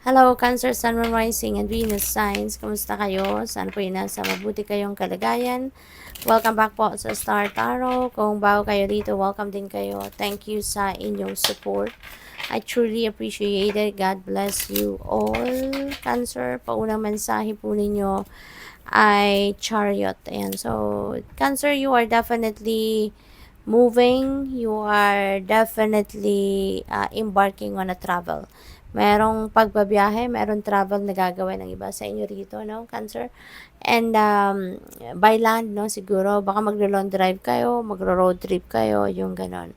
Hello, Cancer, Sun, Moon, Rising, and Venus signs. Kamusta kayo? Sana po yun nasa mabuti kayong kalagayan. Welcome back po sa Star Tarot. Kung bago kayo dito, welcome din kayo. Thank you sa inyong support. I truly appreciate it. God bless you all. Cancer, paunang mensahe po ninyo ay Chariot. Ayan. So, Cancer, you are definitely moving. You are definitely embarking on a travel. Merong pagbabiyahe, merong travel na gagawin ng iba sa inyo rito, no, Cancer? And by land, no, siguro, baka maglo-long drive kayo, magro-road trip kayo, yung ganon.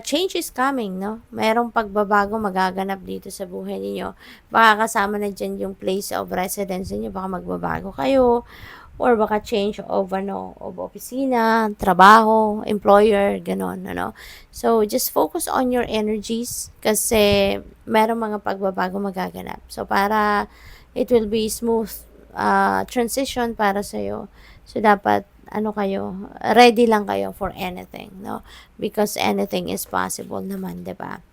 Change is coming, no? Merong pagbabago magaganap dito sa buhay ninyo. Baka kasama na dyan yung place of residence ninyo, baka magbabago kayo, or baka change of of opisina, trabaho, employer, ganon, ano. So just focus on your energies kasi merong mga pagbabago magaganap. So para it will be smooth transition para sa iyo. So dapat kayo, ready lang kayo for anything, no? Because anything is possible naman, 'di ba?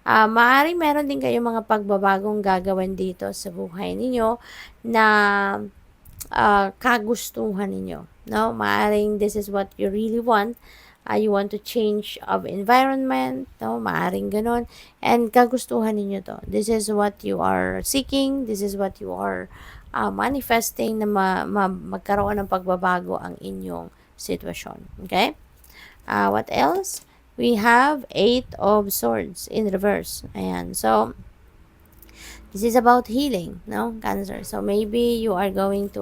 Maaaring meron din kayong mga pagbabagong gagawin dito sa buhay ninyo na kagustuhan ninyo, no? Maaring this is what you really want. You want to change of environment, no? Maaring ganon. And kagustuhan ninyo to. This is what you are seeking. This is what you are manifesting na magkaroon ng pagbabago ang inyong sitwasyon. Okay? What else? We have 8 of Swords in reverse. Ayan. So, this is about healing, no, Cancer. So maybe you are going to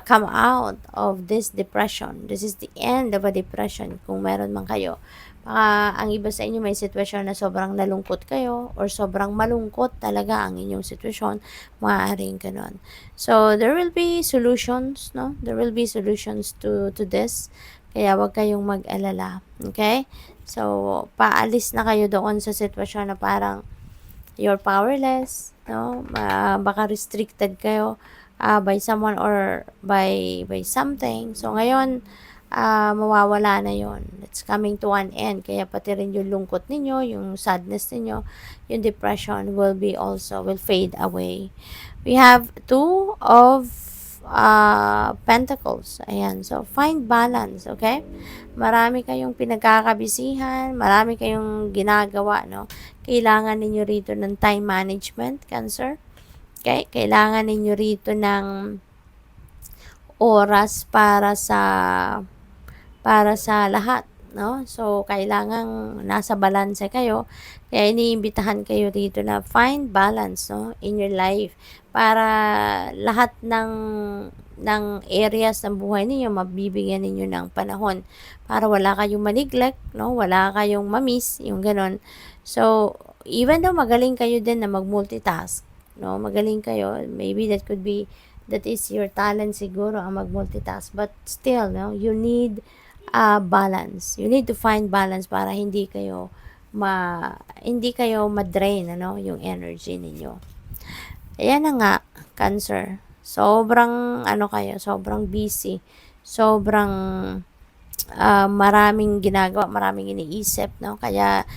come out of this depression. This is the end of a depression kung meron man kayo. Baka ang iba sa inyo may sitwasyon na sobrang nalungkot kayo or sobrang malungkot talaga ang inyong sitwasyon, maaaring ganon. So there will be solutions, no? There will be solutions to this. Kaya wag kayong mag-alala, okay? So paalis na kayo doon sa sitwasyon na parang you're powerless, no? Baka restricted kayo by someone or by something. So ngayon, mawawala na yon. It's coming to an end. Kaya pati rin yung lungkot ninyo, yung sadness ninyo, yung depression will fade away. We have 2 of Pentacles. Ayan. So, find balance, okay? Marami kayong pinagkakabisihan, marami kayong ginagawa, no? Kailangan ninyo rito ng time management, Cancer. Okay? Kailangan ninyo rito ng oras para sa lahat, no? So, kailangang nasa balanse kayo. Kaya iniimbitahan kayo rito na find balance, no, in your life para lahat ng areas ng buhay ninyo mabibigyan ninyo ng panahon para wala kayong ma-neglect, no? Wala kayong ma-miss, yung ganon. So, even though magaling kayo din na mag-multitask, no? Magaling kayo, maybe that is your talent siguro ang mag-multitask, but still, no, you need balance. You need to find balance para hindi kayo ma-drain, ano, yung energy ninyo. Ayan na nga, Cancer. Sobrang sobrang busy. Sobrang maraming ginagawa, maraming iniisip, no? Kaya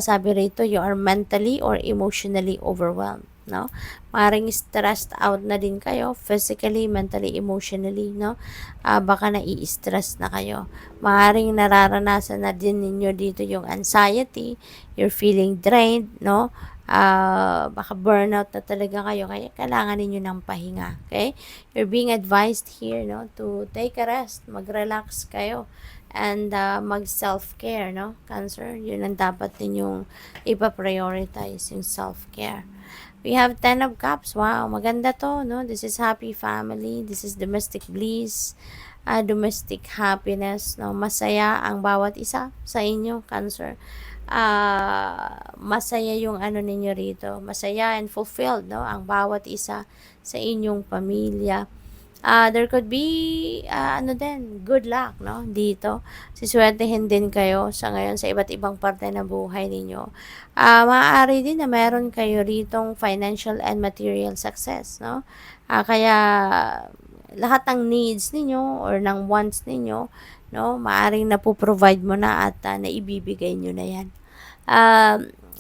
sabi rito, you are mentally or emotionally overwhelmed, no? Maring stressed out na din kayo, physically, mentally, emotionally, no? Baka nai-stress na kayo. Maring nararanasan na din ninyo dito yung anxiety, you're feeling drained, no? Baka burnout na talaga kayo, kaya kailangan ninyo ng pahinga, okay? You're being advised here, no, to take a rest, mag-relax kayo, and mag-self-care, no, Cancer. Yun ang dapat ninyong ipa-prioritize, yung self-care. We have 10 of Cups. Wow, maganda to, no? This is happy family. This is domestic bliss, domestic happiness, no? Masaya ang bawat isa sa inyo, Cancer. Masaya yung ninyo rito. Masaya and fulfilled, no? Ang bawat isa sa inyong pamilya. There could be good luck, no, dito. Siswertehin din kayo sa ngayon sa iba't ibang parte ng buhay ninyo. Maaari din na meron kayo ritong financial and material success, no? Kaya lahat ng needs ninyo or ng wants ninyo, no, maaring napoprovide mo na at naibibigay nyo na yan.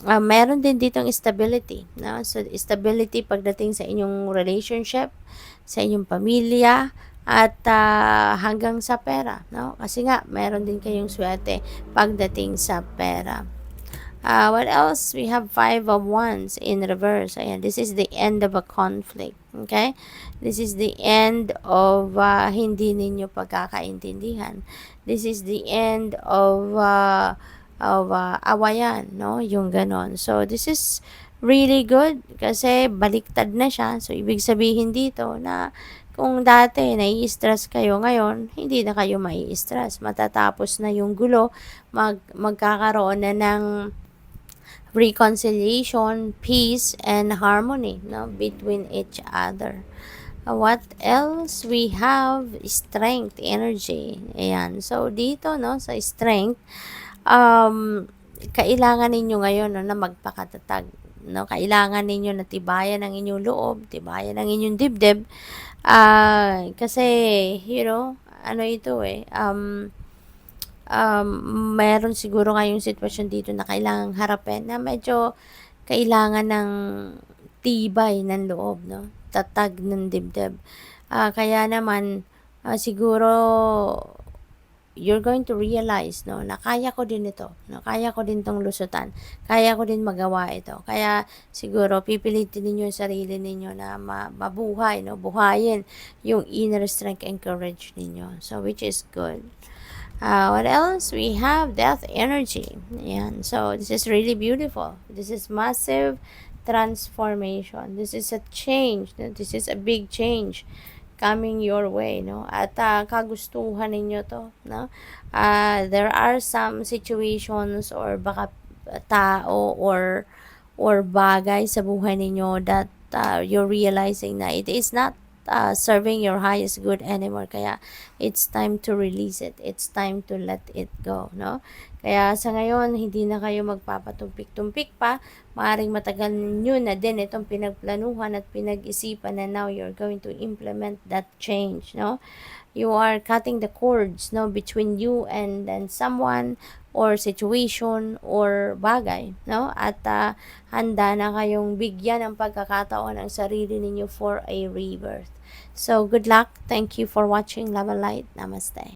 meron din ditong stability, no? So, stability pagdating sa inyong relationship, sa inyong pamilya, at hanggang sa pera, no? Kasi nga, meron din kayong swerte pagdating sa pera. What else? We have Five of Wands in reverse. Ayan, this is the end of a conflict. Okay? This is the end of hindi ninyo pagkakaintindihan. This is the end of awayan, no? Yung ganon. So, this is really good kasi baliktad na siya. So, ibig sabihin dito na kung dati nai-stress kayo, ngayon hindi na kayo mai-stress. Matatapos na yung gulo, magkakaroon na ng reconciliation, peace, and harmony, no, between each other. What else? We have strength, energy. Ayan. So, dito, no, sa strength, kailangan ninyo ngayon, no, na magpakatatag. No, kailangan ninyo na tibayan ang inyong loob, tibayan ang inyong dibdib. Kasi, ano ito meron siguro ngayong sitwasyon dito na kailangang harapin na medyo kailangan ng tibay ng loob, no? Tatag ng dibdib. Kaya naman, siguro, you're going to realize, no, na kaya ko din ito, no? Kaya ko din tong lusutan, kaya ko din magawa ito. Kaya siguro pipilitin ninyo yung sarili ninyo na mabuhay, no? Buhayin yung inner strength and courage ninyo. So, which is good. What else? We have death energy. Ayan. So, this is really beautiful. This is massive transformation. This is a change. This is a big change coming your way, no? At kagustuhan ninyo to, no? There are some situations or baka tao or bagay sa buhay ninyo that you're realizing na it is not serving your highest good anymore. Kaya it's time to release it. It's time to let it go, no? Kaya sa ngayon, hindi na kayo magpapatumpik-tumpik pa. Maaring matagal nyo na din itong pinagplanuhan at pinag-isipan na now you're going to implement that change, no? You are cutting the cords, no, between you and someone or situation or bagay, no? At handa na kayong bigyan ng pagkakataon ang sarili ninyo for a rebirth. So, good luck. Thank you for watching Love and Light. Namaste.